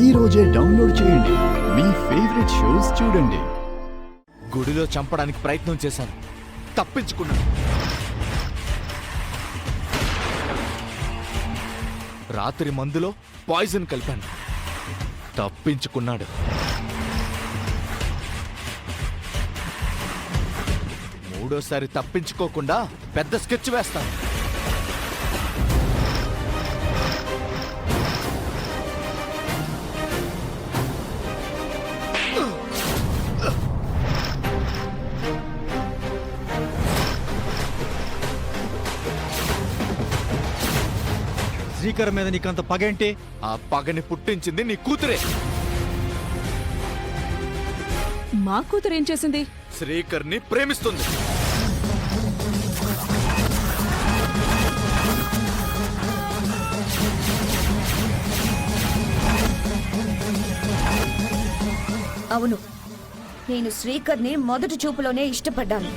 ఈ రోజే డౌన్లోడ్ చేయండి. మీ ఫేవరెట్ షోస్ చూడండి. గుడిలో చంపడానికి ప్రయత్నం చేశాను, తప్పించుకున్నాను. రాత్రి మందులో పాయిజన్ కలిపాను, తప్పించుకున్నాడు. మూడోసారి తప్పించుకోకుండా పెద్ద స్కెచ్ వేస్తాను. శ్రీకర్ మీద నీకంత పగేంటి? ఆ పగని పుట్టించింది నీ కూతురే. మా కూతురు ఏం చేసింది? శ్రీకర్ని ప్రేమిస్తుంది. అవును, నేను శ్రీకర్ని మొదటి చూపులోనే ఇష్టపడ్డాను.